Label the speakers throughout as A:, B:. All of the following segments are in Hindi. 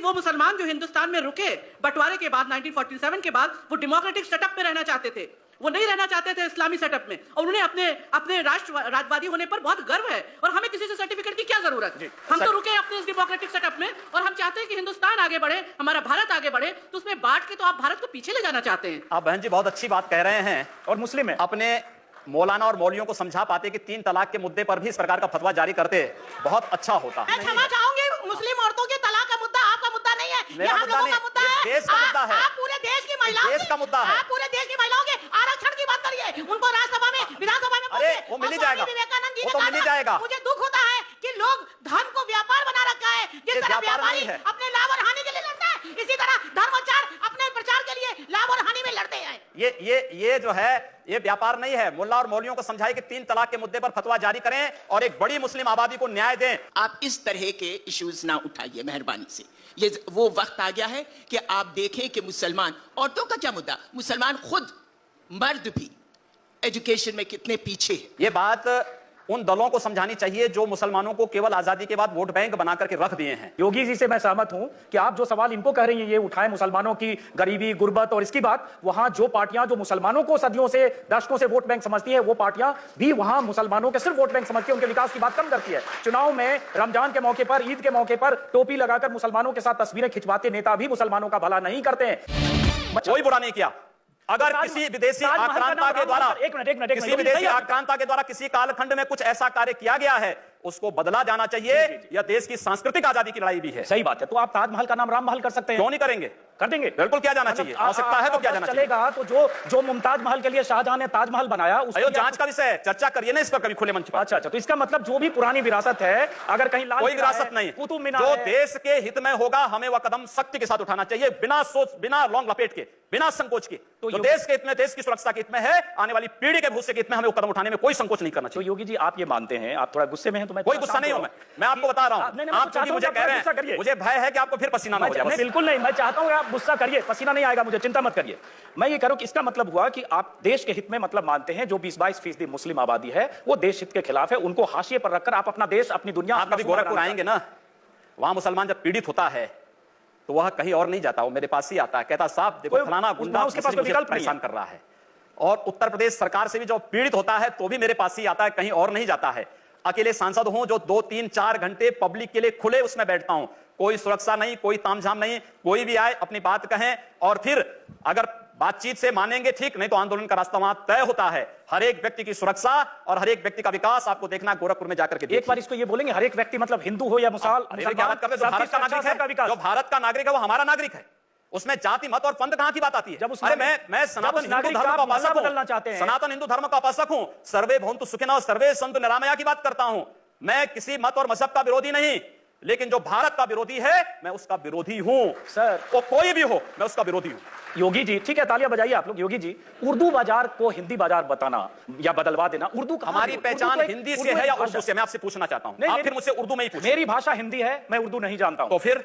A: वो मुसलमान जो हिंदुस्तान में रुके बंटवारे के बाद 1947 के बाद, वो डेमोक्रेटिक सेटअप में रहना चाहते थे, वो नहीं रहना चाहते थे इस्लामी सेटअप में, और उन्हें अपने राष्ट्रवादी होने पर बहुत गर्व है, और हमें किसी से सर्टिफिकेट की क्या जरूरत है? हम तो रुके अपने इस डेमोक्रेटिक सेटअप में, और हम चाहते हैं कि हिंदुस्तान आगे बढ़े, हमारा भारत आगे बढ़े, तो उसमें बांट के तो आप भारत को पीछे ले जाना चाहते हैं।
B: आप बहन जी बहुत अच्छी बात कह रहे हैं,
C: और मुस्लिम है,
B: अपने मौलाना और मौलवियों को समझा पाते कि 3 तलाक के मुद्दे पर भी इस प्रकार का फतवा जारी करते बहुत अच्छा होता।
D: मैं क्षमा चाहूंगी, मुस्लिम औरतों के तलाक का मुद्दा आपका मुद्दा नहीं है, ये हम लोगों का मुद्दा है,
B: देश का मुद्दा है,
D: आप पूरे देश की महिलाओं
B: देश का मुद्दा है,
D: आप पूरे देश की महिलाओं के आरक्षण की बात करिए, उनको राज्यसभा में, विधानसभा में,
B: अरे वो मिल ही जाएगा,
D: विवेकानंद जी
B: वो तो मिल ही जाएगा।
D: मुझे दुख होता है कि लोग धर्म को व्यापार बना रखा है, जिस तरह व्यापारी अपने लाभ और हानि के लिए लड़ता है, इसी तरह धर्माचार अपने प्रचार के लिए लाभ और हानि में लड़ते हैं।
B: ये जो है ये व्यापार नहीं है। मुल्ला और मौलवियों को समझाए कि 3 तलाक के मुद्दे पर फतवा जारी करें और एक बड़ी मुस्लिम आबादी को न्याय दें।
E: आप इस तरह के इश्यूज ना उठाइए मेहरबानी से। ये वो वक्त आ गया है कि आप देखें कि मुसलमान, औरतों का क्या मुद्दा, मुसलमान खुद मर्द भी एजुकेशन में कितने पीछे है।
B: ये बात उन दलों को समझानी चाहिए जो मुसलमानों को केवल आजादी के बाद वोट बैंक बना करके रख दिए हैं।
C: योगी जी से मैं सहमत हूं कि आप जो सवाल इनको कह रही हैं, ये उठाए मुसलमानों की गरीबी, गुर्बत और इसकी बात, वहां जो पार्टियां जो मुसलमानों को सदियों से, दशकों से वोट बैंक समझती है, वो पार्टियां भी वहां मुसलमानों के सिर्फ वोट बैंक समझती है, उनके विकास की बात कम करती है। चुनाव में रमजान के मौके पर, ईद के मौके पर टोपी लगाकर मुसलमानों के साथ तस्वीरें खिंचवाते नेता भी मुसलमानों का भला नहीं करते हैं।
B: कोई बुरा नहीं किया। अगर किसी विदेशी आक्रांता के द्वारा किसी विदेशी आक्रांता के द्वारा किसी कालखंड में कुछ ऐसा कार्य किया गया है, उसको बदला जाना चाहिए। यह देश की सांस्कृतिक आजादी की लड़ाई भी है।
C: सही बात है। तो आप ताजमहल का नाम राम महल कर सकते हैं,
B: क्यों नहीं करेंगे?
C: कर देंगे,
B: बिल्कुल किया जाना चाहिए। आवश्यकता है तो किया जाना
C: चलेगा। तो जो मुमताज महल के लिए शाहजहां ने ताजमहल बनाया,
B: उसको जांच का विषय है, चर्चा करिए ना इस पर कभी खुले मंच पर।
C: अच्छा, तो इसका मतलब जो भी पुरानी विरासत है, अगर कहीं लाल
B: कोई विरासत नहीं,
C: कुतुब मीनार
B: जो देश के हित में होगा हमें वह कदम सख्ती के साथ उठाना चाहिए, बिना सोच, बिना लौंग लपेट के, बिना संकोच के। तो देश के हित में, देश की सुरक्षा के हित में है, आने वाली पीढ़ी के भविष्य के हित में हमें वो कदम उठाने में कोई संकोच नहीं करना चाहिए।
C: तो योगी जी आप ये मानते हैं, आप थोड़ा गुस्से में हैं, तो मैं
B: कोई गुस्सा नहीं हूं, मैं आपको बता रहा हूं। आप चूंकि मुझे कह रहे हैं, मुझे भय है कि आपको फिर पसीना ना हो जाए।
C: बिल्कुल नहीं, मैं चाहता हूं आप गुस्सा करिए, पसीना नहीं आएगा मुझे, चिंता मत करिए। मैं ये कह रहा हूं कि इसका मतलब हुआ कि आप देश के हित में मतलब मानते हैं, जो 20-22% मुस्लिम आबादी है वो देश हित के खिलाफ है, उनको हाशिए पर रखकर आप अपना देश, अपनी दुनिया।
B: आप कभी गोरखपुर आएंगे ना, वहां मुसलमान जब पीड़ित होता है तो वह कहीं और नहीं जाता, वो मेरे पास ही आता है, कहता साहब देखो फलाना गुंडा उसके पास विकल्प परेशान कर रहा है। और उत्तर प्रदेश सरकार से भी जो पीड़ित होता है तो भी मेरे पास ही आता है, कहीं और नहीं जाता है। अकेले सांसद हूं जो 2-3-4 घंटे पब्लिक के लिए खुले उसमें बैठता हूं, कोई सुरक्षा नहीं, कोई तामझाम नहीं, कोई भी आए अपनी बात कहें, और फिर अगर बातचीत से मानेंगे ठीक, नहीं तो आंदोलन का रास्ता वहां तय होता है। हर एक व्यक्ति की सुरक्षा और हर एक व्यक्ति का विकास आपको देखना गोरखपुर में जाकर के।
C: एक बार इसको ये बोलेंगे, हर एक व्यक्ति मतलब हिंदू हो या मुसलमान,
B: जो भारत का नागरिक है वो हमारा नागरिक है, उसमें जाति मत और पंथ कहां की बात आती है? जब अरे मैं सनातन हिंदू धर्म का उपासक हूं, सनातन हिंदू धर्म का उपासक हूं, सर्वे भवन्तु सुखिनः सर्वे सन्तु निरामया की बात करता हूं। मैं किसी मत और मजहब का विरोधी नहीं, लेकिन जो भारत का विरोधी है मैं उसका विरोधी हूं। सर वो कोई भी हो, मैं उसका विरोधी हूं।
C: योगी जी ठीक है, तालियां बजाइए आप लोग। योगी जी, उर्दू बाजार को हिंदी बाजार बताना या बदलवा देना, उर्दू
B: हमारी पहचान हिंदी से है या उर्दू से? मैं आपसे पूछना चाहता हूं, आप फिर मुझसे उर्दू में ही पूछिए।
C: मेरी भाषा हिंदी है, मैं उर्दू नहीं जानता हूं।
B: तो फिर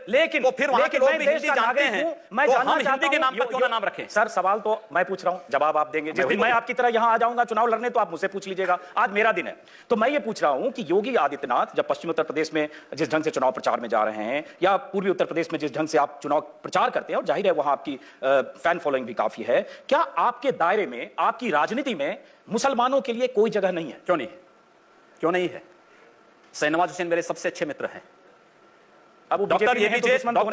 B: वहां के लोग भी हिंदी जानते हैं,
C: मैं जानना
B: हम हिंदी के नाम पर क्यों ना नाम रखें?
C: सर सवाल तो मैं पूछ रहा हूं, जवाब आप देंगे। जिस दिन मैं आपकी तरह यहां आ जाऊंगा चुनाव लड़ने तो आप मुझसे पूछ लीजिएगा, आज मेरा दिन है। तो मैं ये पूछ रहा हूं कि योगी आदित्यनाथ जब पश्चिमी उत्तर प्रदेश में जिस ढंग से चुनाव प्रचार में जा रहे हैं, या पूर्वी उत्तर प्रदेश में जिस ढंग से आप चुनाव प्रचार करते हैं, और जाहिर है वहां आपकी फैन फॉलोइंग भी काफी है, क्या आपके दायरे में, आपकी राजनीति में मुसलमानों के लिए कोई जगह नहीं है?
B: क्यों नहीं है? क्यों नहीं है? शाहनवाज हुसैन मेरे सबसे अच्छे मित्र हैं। अब डॉक्टर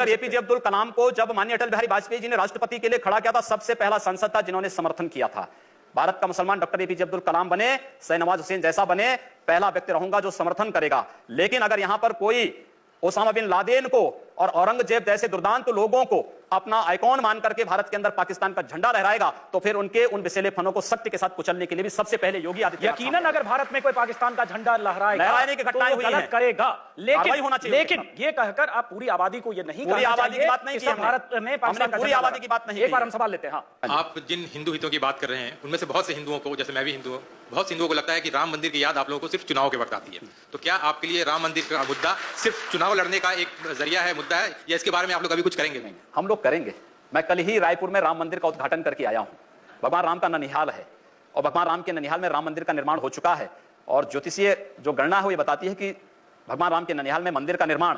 B: एपीजे अब्दुल कलाम को जब माननीय अटल बिहारी वाजपेयी जी ने राष्ट्रपति के लिए खड़ा किया था, सबसे पहला सांसद था जिन्होंने समर्थन किया था। भारत का मुसलमान डॉक्टर एपीजे अब्दुल कलाम बने, शाहनवाज हुसैन जैसा बने, पहला व्यक्ति रहूंगा जो समर्थन करेगा। लेकिन अगर यहां पर कोई ओसामा बिन लादेन को और औरंगजेब जैसे दुर्दांत लोगों को अपना आइकॉन मान करके भारत के अंदर पाकिस्तान का झंडा लहराएगा, तो फिर उनके उन विषैले फनों को सख्ती के साथ कुचलने के लिए भी सबसे पहले योगी आदित्यनाथ।
C: यकीनन अगर भारत में कोई पाकिस्तान का झंडा लहराने
B: की घटनाएं हुई हैं,
C: करेगा, लेकिन ये कहकर आप पूरी आबादी को ये नहीं,
B: पूरी आबादी की बात नहीं की
C: भारत में
B: पूरी आबादी की बात नहीं।
C: एक बार हम सवाल लेते हैं।
F: आप जिन हिंदू हितों की बात कर रहे हैं, उनमें से बहुत से हिंदुओं को, जैसे मैं भी हिंदू हूं, बहुत से हिंदुओं को लगता है कि राम मंदिर की याद आप लोगों को सिर्फ चुनाव के वक्त आती है। तो क्या आपके लिए राम मंदिर का मुद्दा सिर्फ चुनाव लड़ने का एक जरिया है, मुद्दा है, या इसके बारे में आप लोग अभी कुछ करेंगे? नहीं,
B: हम लोग करेंगे। मैं कल ही रायपुर में राम मंदिर का उद्घाटन करके आया हूं। भगवान राम का ननिहाल है, और भगवान राम के ननिहाल में राम मंदिर का निर्माण हो चुका है। और ज्योतिषीय जो गणना है वो ये बताती है कि भगवान राम के ननिहाल में मंदिर का निर्माण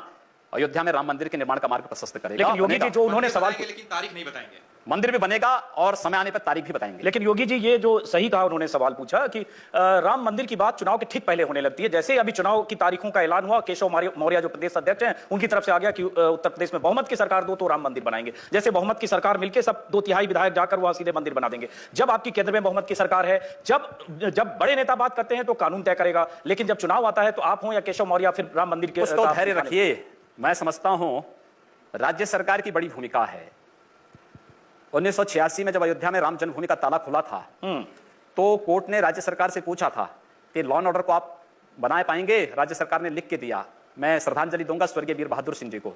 B: अयोध्या में राम मंदिर के निर्माण का मार्ग प्रशस्त करेगा।
C: लेकिन योगी जी जो उन्होंने सवाल
F: बताएंगे, लेकिन तारीख नहीं बताएंगे।
B: मंदिर भी बनेगा और समय आने पर तारीख भी बताएंगे।
C: लेकिन योगी जी ये जो सही कहा उन्होंने सवाल पूछा कि राम मंदिर की बात चुनाव के ठीक पहले होने लगती है। जैसे अभी चुनाव की तारीखों का ऐलान हुआ, केशव मौर्य जो प्रदेश अध्यक्ष हैं उनकी तरफ से आ गया कि उत्तर प्रदेश में बहुमत की सरकार दो तो राम मंदिर बनाएंगे। जैसे बहुमत की सरकार मिलकर सब 2/3 विधायक जाकर वहां सीधे मंदिर बना देंगे। जब आपकी केंद्र में बहुमत की सरकार है, जब बड़े नेता बात करते हैं तो कानून तय करेगा, लेकिन जब चुनाव आता है तो आप हो या केशव मौर्य फिर राम मंदिर के
B: तो धैर्य रखिए। मैं समझता हूं राज्य सरकार की बड़ी भूमिका है। 1986 में जब अयोध्या में राम जन्मभूमि का ताला खुला था तो कोर्ट ने राज्य सरकार से पूछा था कि लॉ एंड ऑर्डर को आप बनाए पाएंगे। राज्य सरकार ने लिख के दिया। मैं श्रद्धांजलि दूंगा स्वर्गीय वीर बहादुर सिंह जी को,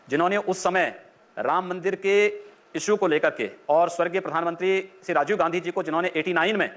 B: जिन्होंने उस समय राम मंदिर के इश्यू को लेकर के, और स्वर्गीय प्रधानमंत्री श्री राजीव गांधी जी को, जिन्होंने 89 में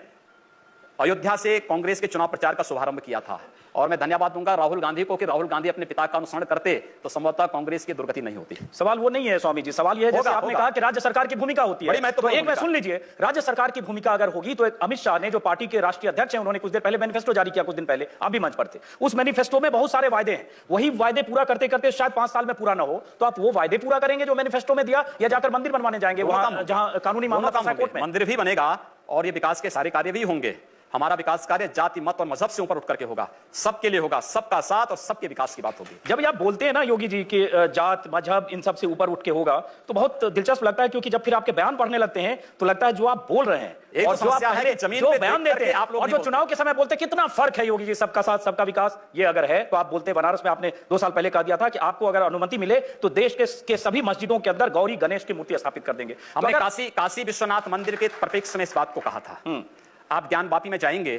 B: अयोध्या से कांग्रेस के चुनाव प्रचार का शुभारंभ किया था। और मैं धन्यवाद दूंगा राहुल गांधी को कि राहुल गांधी अपने पिता का अनुसरण करते तो संभवतः कांग्रेस की दुर्गति नहीं होती।
C: सवाल वो नहीं है स्वामी जी, सवाल ये है जैसे आपने कहा कि राज्य सरकार की भूमिका होती है। तो एक में सुन लीजिए, राज्य सरकार की भूमिका अगर होगी तो एक अमित शाह ने जो पार्टी के राष्ट्रीय अध्यक्ष हैं, उन्होंने कुछ देर पहले मैनिफेस्टो जारी किया, कुछ दिन पहले आप भी मंच पर थे। उस मैनिफेस्टो में बहुत सारे वायदे हैं। वही वायदे पूरा करते करते शायद 5 साल में पूरा ना हो, तो आप वो वायदे पूरा करेंगे जो मैनिफेस्टो में दिया, या जाकर मंदिर बनवाने जाएंगे वहां जहां कानूनी मामला कोर्ट में?
B: मंदिर भी बनेगा और ये विकास के सारे कार्य भी होंगे। हमारा विकास कार्य जाति मत और मजहब से ऊपर उठ करके होगा, सबके लिए होगा, सबका साथ और सबके विकास की बात होगी।
C: जब आप बोलते हैं ना योगी जी कि जात मजहब इन सब से ऊपर उठ के होगा, तो बहुत दिलचस्प लगता है, क्योंकि जब फिर आपके बयान पढ़ने लगते हैं तो लगता है जो आप बोल रहे हैं और जो आप पहले जो बयान देते हैं और जो चुनाव के समय बोलते हैं, कितना फर्क है योगी जी। सबका साथ सबका विकास ये अगर है तो आप बोलते हैं, बनारस में आपने 2 साल पहले कह दिया था कि आपको अगर अनुमति मिले तो देश के सभी मस्जिदों के अंदर गौरी गणेश की मूर्ति स्थापित कर देंगे।
B: हमने काशी विश्वनाथ मंदिर के परिप्रेक्ष्य में इस बात को कहा था। आप ज्ञानवापी में जाएंगे,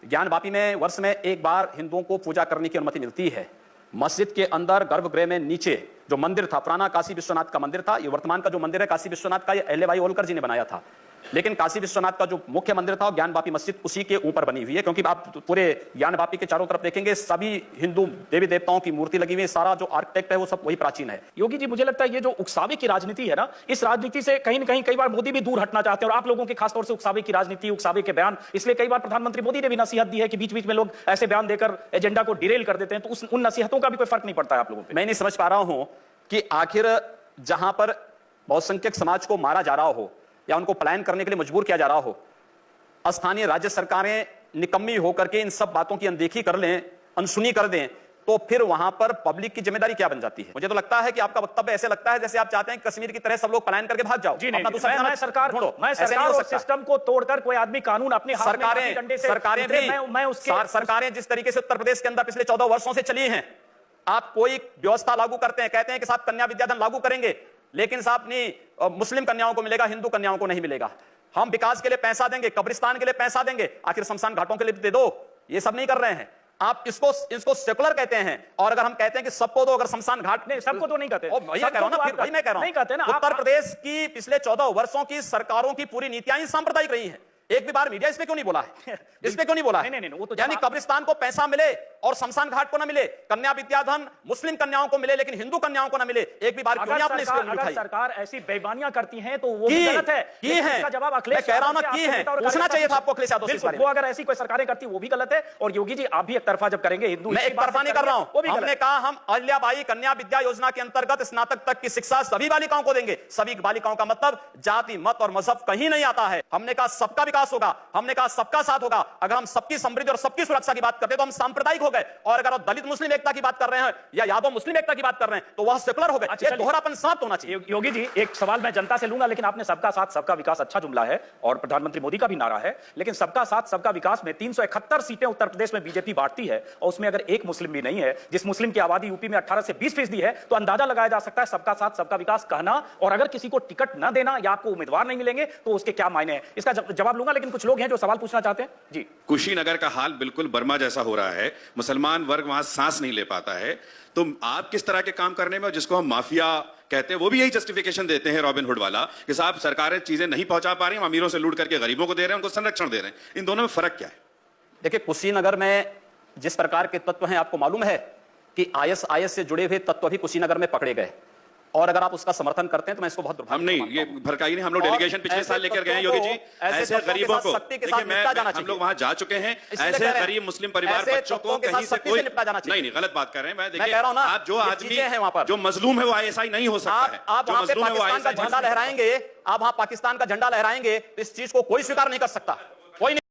B: ज्ञानवापी में वर्ष में एक बार हिंदुओं को पूजा करने की अनुमति मिलती है। मस्जिद के अंदर गर्भगृह में नीचे जो मंदिर था, पुराना काशी विश्वनाथ का मंदिर था। ये वर्तमान का जो मंदिर है काशी विश्वनाथ का, ये अहिल्याबाई होलकर जी ने बनाया था। लेकिन काशी विश्वनाथ का जो मुख्य मंदिर था, ज्ञानवापी मस्जिद उसी के ऊपर बनी हुई है। क्योंकि आप पूरे ज्ञानवापी के चारों तरफ देखेंगे, सभी हिंदू देवी देवताओं की मूर्ति लगी हुई है। सारा जो आर्किटेक्ट है वो सब वही प्राचीन है।
C: योगी जी मुझे लगता है ये जो उकसावे की राजनीति है ना, इस राजनीति से कहीं न कहीं कई बार मोदी भी दूर हटना चाहते हैं, और आप लोगों के खासतौर से उकसावे की राजनीति, उकसावे के बयान, इसलिए कई बार प्रधानमंत्री मोदी ने भी नसीहत दी है कि बीच बीच में लोग ऐसे बयान देकर एजेंडा को डिरेल कर देते हैं, तो उन नसीहतों का भी कोई फर्क नहीं पड़ता है आप लोगों पे?
B: मैं नहीं समझ पा रहा हूं कि आखिर जहां पर बहुसंख्यक समाज को मारा जा रहा हो या उनको पलायन करने के लिए मजबूर किया जा रहा हो, स्थानीय राज्य सरकारें निकम्मी होकर के इन सब बातों की अनदेखी कर लें, अनसुनी कर दें, तो फिर वहां पर पब्लिक की जिम्मेदारी क्या बन जाती है? मुझे तो लगता है कि आपका वक्तव्य ऐसे लगता है जैसे आप चाहते हैं कश्मीर की तरह सब लोग पलायन करके भाग जाओ।
C: जी नहीं, मैं सरकार और सिस्टम को तोड़कर कोई आदमी कानून अपने हाथ में डंडे से
B: सरकारें जिस तरीके से उत्तर प्रदेश के अंदर पिछले 14 वर्षों से चली हैं, आप कोई व्यवस्था लागू करते हैं, कहते हैं कि साहब कन्या विद्याधन लागू करेंगे, लेकिन साहब नहीं मुस्लिम कन्याओं को मिलेगा, हिंदू कन्याओं को नहीं मिलेगा। हम विकास के लिए पैसा देंगे, कब्रिस्तान के लिए पैसा देंगे, आखिर शमशान घाटों के लिए दे दो। ये सब नहीं कर रहे हैं आप। इसको सेकुलर कहते हैं। और अगर हम कहते हैं कि सबको दो, अगर शमशान घाट
C: नहीं, सबको तो नहीं कहते।
B: वही कह रहा हूं ना, फिर वही मैं कह रहा हूं। उत्तर प्रदेश की पिछले 14 वर्षों की सरकारों की पूरी नीतियां ही सांप्रदायिक रही हैं। एक भी बार मीडिया इस पे क्यों नहीं बोला है? इस पे क्यों नहीं बोला है?
C: नहीं, वो तो
B: यानी कब्रिस्तान को पैसा मिले और शमशान घाट को ना मिले, कन्या विद्याधन मुस्लिम कन्याओं को मिले लेकिन हिंदू कन्याओं को ना मिले, एक भी बार क्यों नहीं आपने इस पे उठाई?
C: सरकार ऐसी बेईमानियां करती है तो वो भी गलत है।
B: की है,
C: इसका जवाब अखिलेश,
B: मैं कह रहा हूं ना, की है, पूछना चाहिए था आपको अखिलेश यादव से इस बारे में।
C: वो अगर ऐसी कोई सरकारें करती वो भी गलत है। और योगी जी आप भी एक तरफा जब करेंगे हिंदू,
B: मैं एक तरफा नहीं कर रहा हूं। हमने कहा हम अहिल्याबाई कन्या विद्या योजना के अंतर्गत स्नातक तक की शिक्षा सभी बालिकाओं को देंगे। सभी बालिकाओं का मतलब जाति मत और मजहब कहीं नहीं आता है। हमने कहा सबका विकास होगा, हमने कहा सबका साथ होगा। अगर हम सबकी समृद्धि और सबकी सुरक्षा की बात करते हैं तो हम सांप्रदायिक हो गए, और अगर दलित मुस्लिम एकता की बात कर रहे हैं या यादव मुस्लिम एकता की बात कर रहे हैं तो वह सेकुलर हो गए। ये दोहरापन समाप्त होना चाहिए।
C: योगी जी एक सवाल मैं जनता से लूंगा, लेकिन आपने सबका साथ सबका विकास अच्छा जुमला है और प्रधानमंत्री मोदी का भी नारा है, लेकिन सबका साथ सबका विकास में 371 सीटें उत्तर प्रदेश में बीजेपी बांटती है और उसमें अगर एक मुस्लिम भी नहीं है, जिस मुस्लिम की आबादी यूपी में 18 से 20% है, तो अंदाजा लगाया जा सकता है सबका साथ सबका विकास कहना और अगर किसी को टिकट न देना या आपको उम्मीदवार नहीं मिलेंगे तो उसके क्या मायने हैं। इसका जवाब लूंगा, लेकिन कुछ लोग हैं जो सवाल पूछना चाहते हैं। जी,
G: कुशीनगर का हाल बिल्कुल बर्मा जैसा हो रहा है, मुसलमान वर्ग वहां सांस नहीं ले पाता है, तो आप किस तरह के काम करने में, जिसको हम माफिया कहते हैं, वो भी यही जस्टिफिकेशन देते हैं रॉबिन हुड वाला कि साहब सरकारें चीजें नहीं पहुंचा पा रही, अमीरों से लूट करके गरीबों को दे रहे हैं, उनको संरक्षण दे रहे हैं। इन दोनों में फर्क क्या है?
B: देखिए, कुशीनगर में जिस प्रकार के तत्व हैं आपको मालूम है कि आईएसआईएस से जुड़े हुए तत्व भी कुशीनगर में पकड़े गए और अगर आप उसका समर्थन करते हैं तो मैं इसको बहुत
G: हम नहीं, ये भड़काई नहीं, हम लोग
B: और
G: डेलीगेशन पिछले
B: ऐसे
G: साल लेकर गए हैं
B: तत्वों
G: योगी
B: को,
G: जी।
B: ऐसे
G: ऐसे
B: तत्वों के
G: गरीबों
B: साथ
G: को
B: सख्ती के
G: देखिए,
B: साथ निपटा जाना
G: हम
B: चाहिए।
G: लोग वहां जा चुके हैं।
B: इसलिए
G: ऐसे
B: कह रहे हैं,
G: गरीब मुस्लिम परिवार
B: ऐसे
G: बच्चों को
B: तत्वों के
G: कहीं
B: साथ
G: से
B: सख्ती
G: कोई
B: से निपटा जाना चाहिए।
G: नहीं, गलत बात कर रहे हैं। मैं
B: कह रहा हूं ना,
G: आप जो
B: ये
G: आदमी
B: चीजें हैं वहां पर।
G: जो मजलूम है वो आईएसआई नहीं हो सकता है।
B: आप
G: जो
B: वहां पे
G: मजलूम है वो
B: पाकिस्तान का
G: ISI
B: झंडा लहराएंगे, आप वहां पाकिस्तान का झंडा लहराएंगे, तो इस चीज को कोई स्वीकार नहीं कर सकता। कोई नहीं।